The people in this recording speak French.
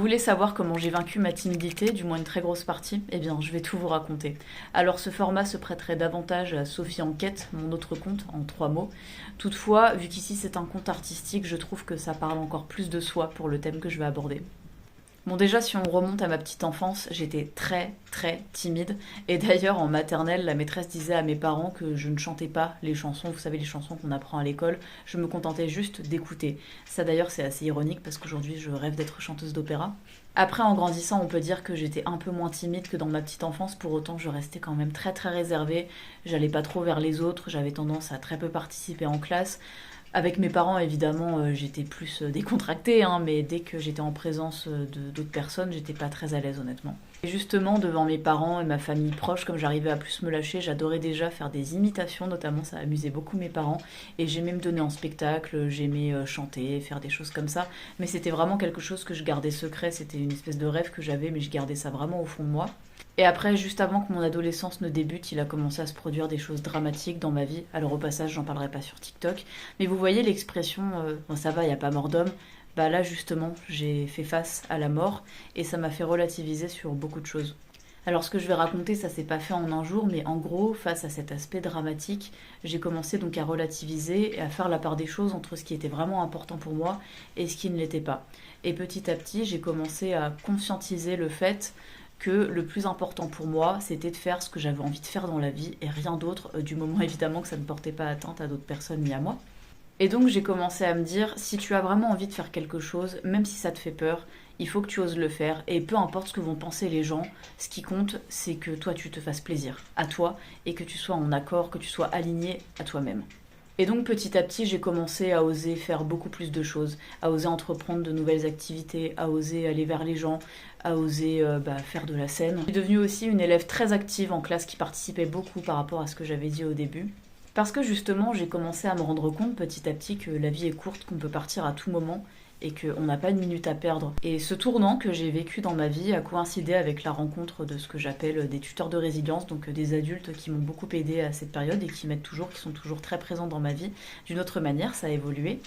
voulez savoir comment j'ai vaincu ma timidité, du moins une très grosse partie, eh bien je vais tout vous raconter. Alors ce format se prêterait davantage à Sophie Enquête, mon autre compte, en 3 mots. Toutefois, vu qu'ici c'est un compte artistique, je trouve que ça parle encore plus de soi pour le thème que je vais aborder. Bon déjà si on remonte à ma petite enfance, j'étais très très timide et d'ailleurs en maternelle la maîtresse disait à mes parents que je ne chantais pas les chansons, vous savez les chansons qu'on apprend à l'école, je me contentais juste d'écouter. Ça d'ailleurs c'est assez ironique parce qu'aujourd'hui je rêve d'être chanteuse d'opéra. Après en grandissant on peut dire que j'étais un peu moins timide que dans ma petite enfance, pour autant je restais quand même très très réservée, j'allais pas trop vers les autres, j'avais tendance à très peu participer en classe. Avec mes parents, évidemment, j'étais plus décontractée, hein, mais dès que j'étais en présence d'autres personnes, j'étais pas très à l'aise, honnêtement. Et justement, devant mes parents et ma famille proche, comme j'arrivais à plus me lâcher, j'adorais déjà faire des imitations, notamment, ça amusait beaucoup mes parents. Et j'aimais me donner en spectacle, j'aimais chanter, faire des choses comme ça. Mais c'était vraiment quelque chose que je gardais secret, c'était une espèce de rêve que j'avais, mais je gardais ça vraiment au fond de moi. Et après, juste avant que mon adolescence ne débute, il a commencé à se produire des choses dramatiques dans ma vie. Alors au passage, j'en parlerai pas sur TikTok. Mais vous voyez l'expression bon, ça va, il n'y a pas mort d'homme. Bah là justement, j'ai fait face à la mort et ça m'a fait relativiser sur beaucoup de choses. Alors ce que je vais raconter, ça s'est pas fait en un jour, mais en gros, face à cet aspect dramatique, j'ai commencé donc à relativiser et à faire la part des choses entre ce qui était vraiment important pour moi et ce qui ne l'était pas. Et petit à petit, j'ai commencé à conscientiser le fait que le plus important pour moi, c'était de faire ce que j'avais envie de faire dans la vie et rien d'autre, du moment évidemment que ça ne portait pas atteinte à d'autres personnes ni à moi. Et donc j'ai commencé à me dire, si tu as vraiment envie de faire quelque chose, même si ça te fait peur, il faut que tu oses le faire. Et peu importe ce que vont penser les gens, ce qui compte, c'est que toi tu te fasses plaisir à toi et que tu sois en accord, que tu sois aligné à toi-même. Et donc petit à petit, j'ai commencé à oser faire beaucoup plus de choses, à oser entreprendre de nouvelles activités, à oser aller vers les gens, à oser faire de la scène. Je suis devenue aussi une élève très active en classe qui participait beaucoup par rapport à ce que j'avais dit au début. Parce que justement, j'ai commencé à me rendre compte petit à petit que la vie est courte, qu'on peut partir à tout moment et qu'on n'a pas une minute à perdre. Et ce tournant que j'ai vécu dans ma vie a coïncidé avec la rencontre de ce que j'appelle des tuteurs de résilience, donc des adultes qui m'ont beaucoup aidé à cette période et qui m'aident toujours, qui sont toujours très présents dans ma vie. D'une autre manière, ça a évolué.